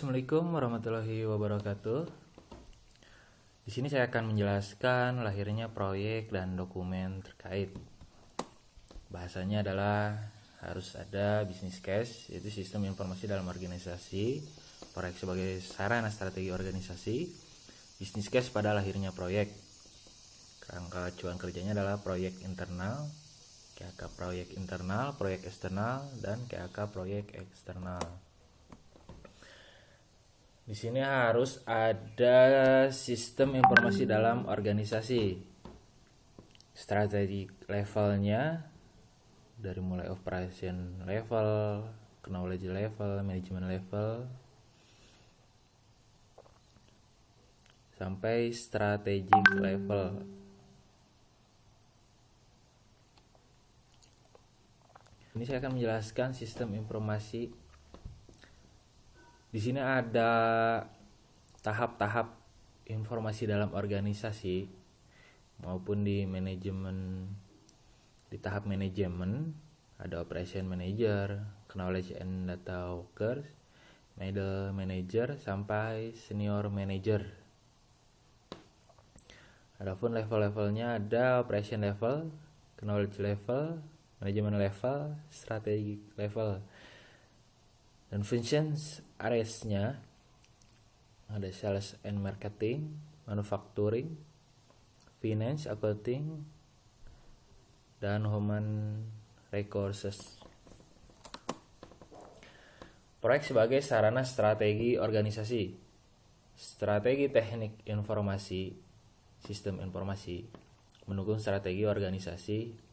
Assalamualaikum warahmatullahi wabarakatuh. Di sini saya akan menjelaskan lahirnya proyek dan dokumen terkait. Bahasanya adalah harus ada business case, yaitu sistem informasi dalam organisasi, proyek sebagai sarana strategi organisasi, business case pada lahirnya proyek. Kerangka acuan kerjanya adalah proyek internal, KAK proyek internal, proyek eksternal, dan KAK proyek eksternal. Di sini harus ada sistem informasi dalam organisasi. Strategi levelnya dari mulai operation level, knowledge level, management level, sampai strategic level. Ini saya akan menjelaskan sistem informasi. Di sini ada tahap-tahap informasi dalam organisasi maupun di manajemen. Di tahap manajemen ada operation manager, knowledge and data workers, middle manager sampai senior manager. Adapun level-levelnya ada operation level, knowledge level, management level, strategic level. Dan functions areas-nya ada sales and marketing, manufacturing, finance, accounting, dan human resources. Proyek sebagai sarana strategi organisasi. Strategi teknik informasi, sistem informasi, mendukung strategi organisasi.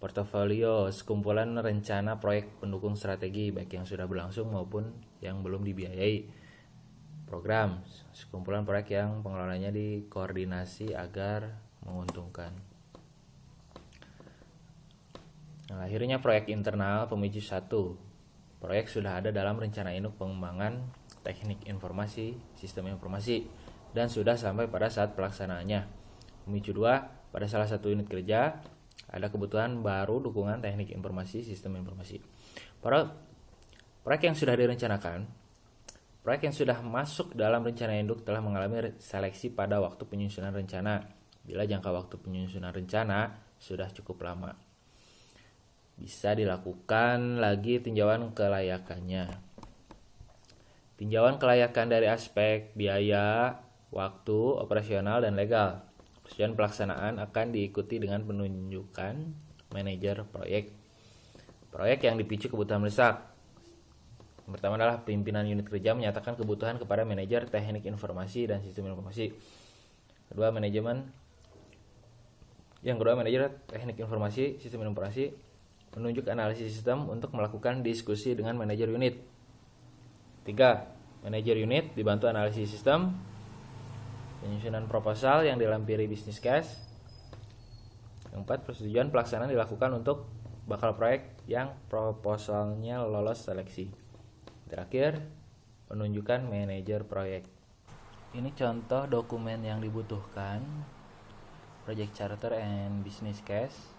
Portofolio, sekumpulan rencana proyek pendukung strategi baik yang sudah berlangsung maupun yang belum dibiayai. Program, sekumpulan proyek yang pengelolanya dikoordinasi agar menguntungkan. Nah, akhirnya proyek internal pemicu 1. Proyek sudah ada dalam rencana induk pengembangan teknik informasi, sistem informasi, dan sudah sampai pada saat pelaksanaannya. Pemicu 2, pada salah satu unit kerja ada kebutuhan baru dukungan teknik informasi, sistem informasi. Para proyek yang sudah direncanakan, proyek yang sudah masuk dalam rencana induk telah mengalami seleksi pada waktu penyusunan rencana. Bila jangka waktu penyusunan rencana sudah cukup lama, bisa dilakukan lagi tinjauan kelayakannya. Tinjauan kelayakan dari aspek biaya, waktu, operasional, dan legal. Persetujuan pelaksanaan akan diikuti dengan penunjukan manajer proyek. Proyek yang dipicu kebutuhan mendesak. Yang pertama adalah pimpinan unit kerja menyatakan kebutuhan kepada manajer teknik informasi dan sistem informasi. Yang kedua, manajer teknik informasi, sistem informasi menunjuk analisis sistem untuk melakukan diskusi dengan manajer unit. 3. Manajer unit dibantu analisis sistem, penyusunan proposal yang dilampiri bisnis case. Yang 4, persetujuan pelaksanaan dilakukan untuk bakal proyek yang proposalnya lolos seleksi. Terakhir, penunjukan manajer proyek. Ini contoh dokumen yang dibutuhkan: project charter and business case,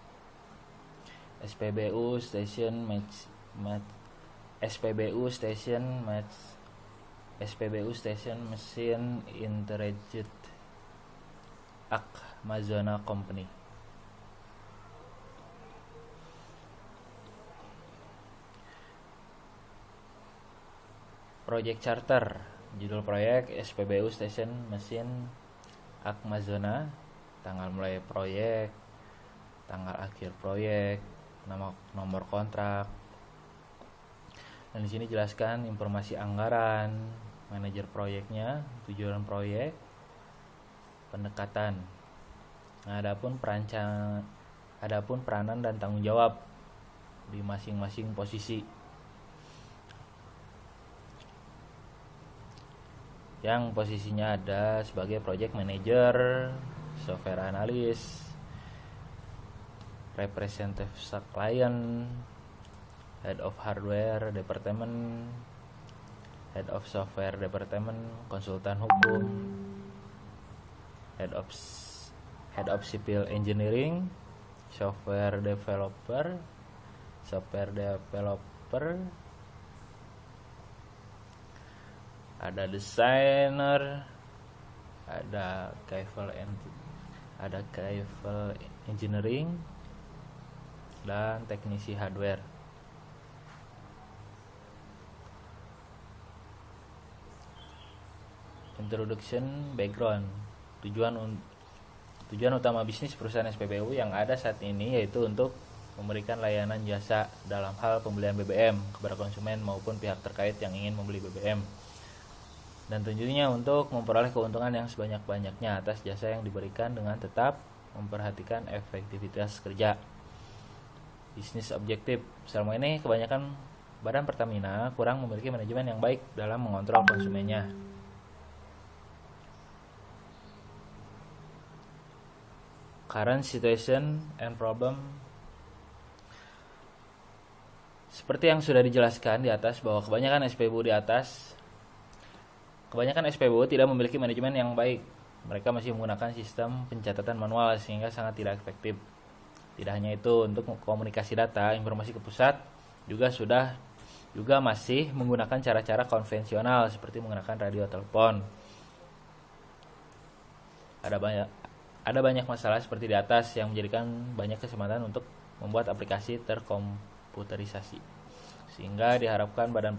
SPBU station match, SPBU Station Machine Integrated Amazona Company. Project Charter, judul proyek SPBU Station Machine Amazona, tanggal mulai proyek, tanggal akhir proyek, nomor kontrak. Dan di sini jelaskan informasi anggaran, manajer proyeknya, tujuan proyek, pendekatan. Nah, adapun peranan dan tanggung jawab di masing-masing posisi. Yang posisinya ada sebagai project manager, software analyst, representative client, head of hardware department, head of software department, konsultan hukum, head of civil engineering, software developer, ada desainer, ada Kaivel engineering, dan teknisi hardware. Introduction background. Tujuan utama bisnis perusahaan SPBU yang ada saat ini yaitu untuk memberikan layanan jasa dalam hal pembelian BBM kepada konsumen maupun pihak terkait yang ingin membeli BBM. Dan tentunya untuk memperoleh keuntungan yang sebanyak-banyaknya atas jasa yang diberikan dengan tetap memperhatikan efektivitas kerja. Bisnis objektif. Selama ini kebanyakan Badan Pertamina kurang memiliki manajemen yang baik dalam mengontrol konsumennya. Current situation and problem. Seperti yang sudah dijelaskan di atas bahwa kebanyakan SPBU tidak memiliki manajemen yang baik. Mereka masih menggunakan sistem pencatatan manual sehingga sangat tidak efektif. Tidak hanya itu, untuk komunikasi data informasi ke pusat juga masih menggunakan cara-cara konvensional seperti menggunakan radio telepon. Ada banyak masalah seperti di atas yang menjadikan banyak kesempatan untuk membuat aplikasi terkomputerisasi. Sehingga diharapkan Badan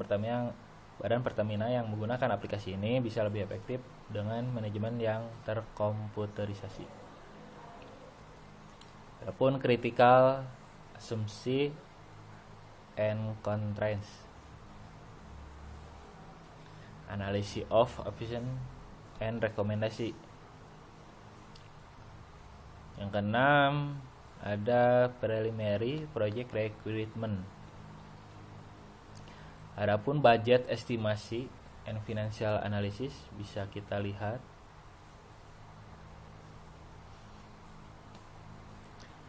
Pertamina yang menggunakan aplikasi ini bisa lebih efektif dengan manajemen yang terkomputerisasi. Adapun critical assumption and constraints. Analysis of option and rekomendasi. Yang keenam, ada preliminary project requirement. Adapun budget estimasi and financial analysis bisa kita lihat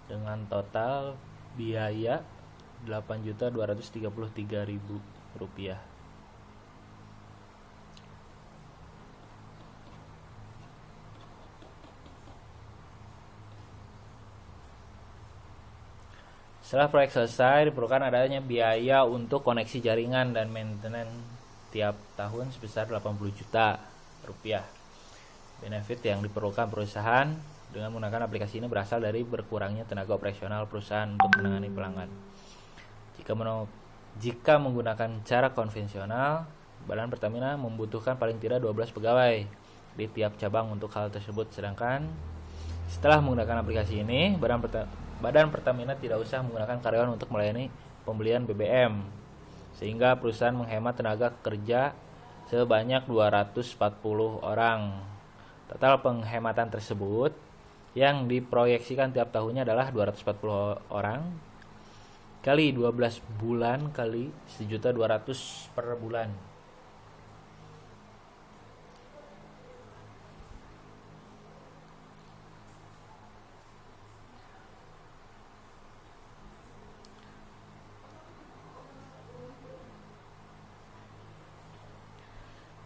dengan total biaya Rp8.233.000. Setelah proyek selesai, diperlukan adanya biaya untuk koneksi jaringan dan maintenance tiap tahun sebesar Rp80 juta. Benefit yang diperlukan perusahaan dengan menggunakan aplikasi ini berasal dari berkurangnya tenaga operasional perusahaan untuk menangani pelanggan. Jika menggunakan cara konvensional, Badan Pertamina membutuhkan paling tidak 12 pegawai di tiap cabang untuk hal tersebut. Sedangkan setelah menggunakan aplikasi ini, Badan Pertamina tidak usah menggunakan karyawan untuk melayani pembelian BBM, sehingga perusahaan menghemat tenaga kerja sebanyak 240 orang. Total penghematan tersebut yang diproyeksikan tiap tahunnya adalah 240 orang kali 12 bulan kali 1.200.000 per bulan.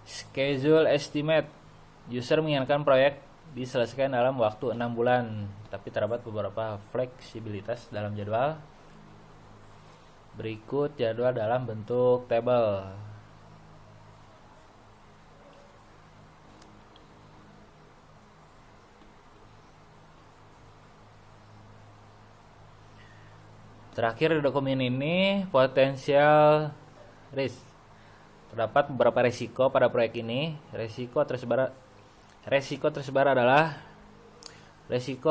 Schedule estimate. User menginginkan proyek diselesaikan dalam waktu 6 bulan, tapi terdapat beberapa fleksibilitas dalam jadwal. Berikut jadwal dalam bentuk tabel. Terakhir di dokumen ini, potensial risk. Terdapat beberapa risiko pada proyek ini. Risiko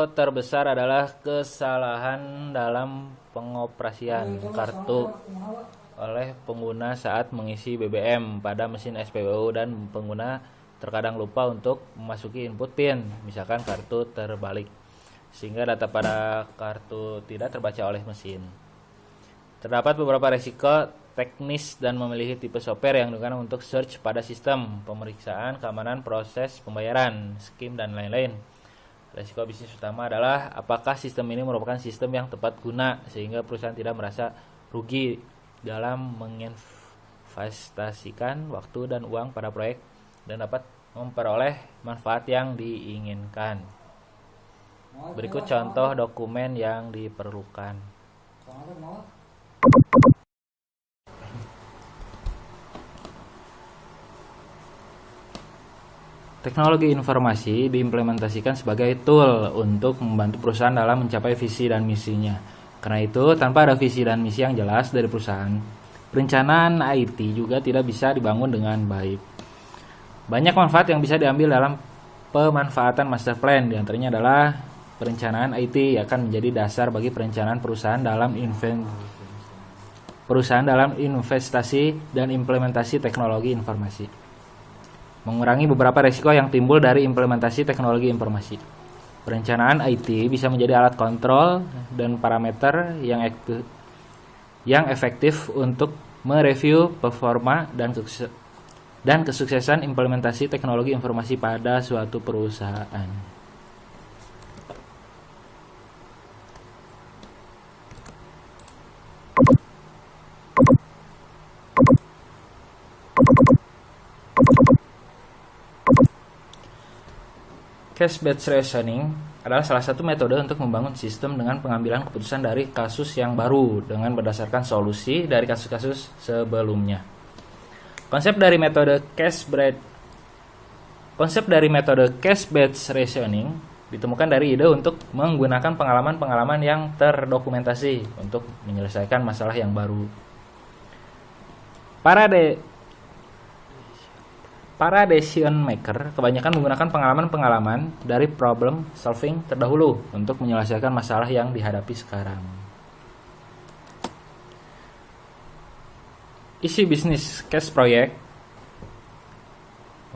terbesar adalah kesalahan dalam pengoperasian kartu oleh pengguna saat mengisi BBM pada mesin SPBU, dan pengguna terkadang lupa untuk memasuki input PIN, misalkan kartu terbalik, sehingga data pada kartu tidak terbaca oleh mesin. Terdapat beberapa risiko teknis dan memilih tipe software yang digunakan untuk search pada sistem, pemeriksaan keamanan proses pembayaran, skim, dan lain-lain. Risiko bisnis utama adalah apakah sistem ini merupakan sistem yang tepat guna sehingga perusahaan tidak merasa rugi dalam menginvestasikan waktu dan uang pada proyek dan dapat memperoleh manfaat yang diinginkan. Berikut contoh dokumen yang diperlukan. Teknologi informasi diimplementasikan sebagai tool untuk membantu perusahaan dalam mencapai visi dan misinya. Karena itu, tanpa ada visi dan misi yang jelas dari perusahaan, perencanaan IT juga tidak bisa dibangun dengan baik. Banyak manfaat yang bisa diambil dalam pemanfaatan master plan, diantaranya adalah perencanaan IT akan menjadi dasar bagi perencanaan perusahaan dalam investasi dan implementasi teknologi informasi. Mengurangi beberapa risiko yang timbul dari implementasi teknologi informasi. Perencanaan IT bisa menjadi alat kontrol dan parameter yang efektif untuk mereview performa dan kesuksesan implementasi teknologi informasi pada suatu perusahaan. Case-based reasoning adalah salah satu metode untuk membangun sistem dengan pengambilan keputusan dari kasus yang baru dengan berdasarkan solusi dari kasus-kasus sebelumnya. Konsep dari metode case-based reasoning ditemukan dari ide untuk menggunakan pengalaman-pengalaman yang terdokumentasi untuk menyelesaikan masalah yang baru. Para decision maker kebanyakan menggunakan pengalaman-pengalaman dari problem solving terdahulu untuk menyelesaikan masalah yang dihadapi sekarang. Isi bisnis case proyek.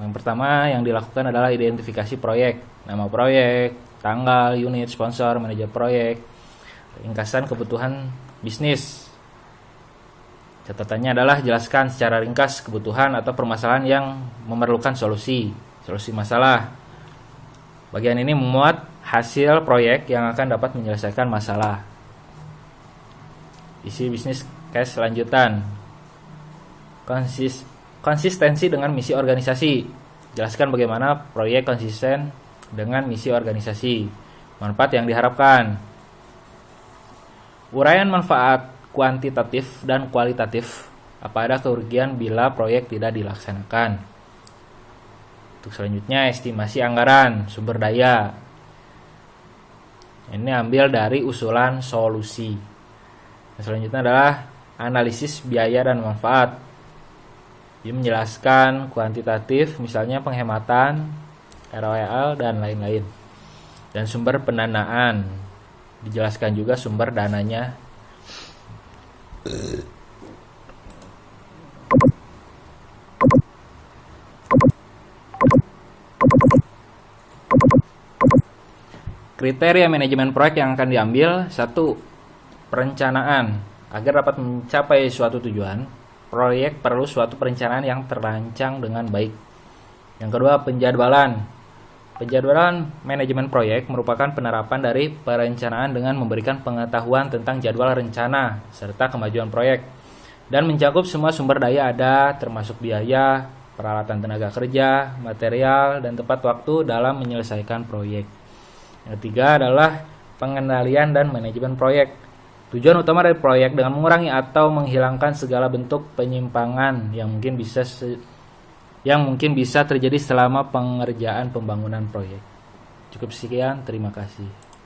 Yang pertama yang dilakukan adalah identifikasi proyek, nama proyek, tanggal, unit, sponsor, manajer proyek, ringkasan kebutuhan bisnis. Catatannya adalah jelaskan secara ringkas kebutuhan atau permasalahan yang memerlukan solusi masalah. Bagian ini memuat hasil proyek yang akan dapat menyelesaikan masalah. Isi bisnis case lanjutan. Konsistensi dengan misi organisasi. Jelaskan bagaimana proyek konsisten dengan misi organisasi. Manfaat yang diharapkan. Uraian manfaat kuantitatif dan kualitatif. Apa ada kerugian bila proyek tidak dilaksanakan? Untuk selanjutnya, estimasi anggaran, sumber daya. Ini ambil dari usulan solusi. Selanjutnya adalah analisis biaya dan manfaat. Ini menjelaskan kuantitatif, misalnya penghematan, ROI dan lain-lain. Dan sumber pendanaan. Dijelaskan juga sumber dananya. Kriteria manajemen proyek yang akan diambil. 1. Perencanaan. Agar dapat mencapai suatu tujuan, proyek perlu suatu perencanaan yang terancang dengan baik. Yang kedua, penjadwalan. Penjadwalan manajemen proyek merupakan penerapan dari perencanaan dengan memberikan pengetahuan tentang jadwal rencana serta kemajuan proyek dan mencakup semua sumber daya ada termasuk biaya, peralatan tenaga kerja, material, dan tepat waktu dalam menyelesaikan proyek. Yang ketiga adalah pengendalian dan manajemen proyek. Tujuan utama dari proyek dengan mengurangi atau menghilangkan segala bentuk penyimpangan yang mungkin bisa terjadi selama pengerjaan pembangunan proyek. Cukup sekian, terima kasih.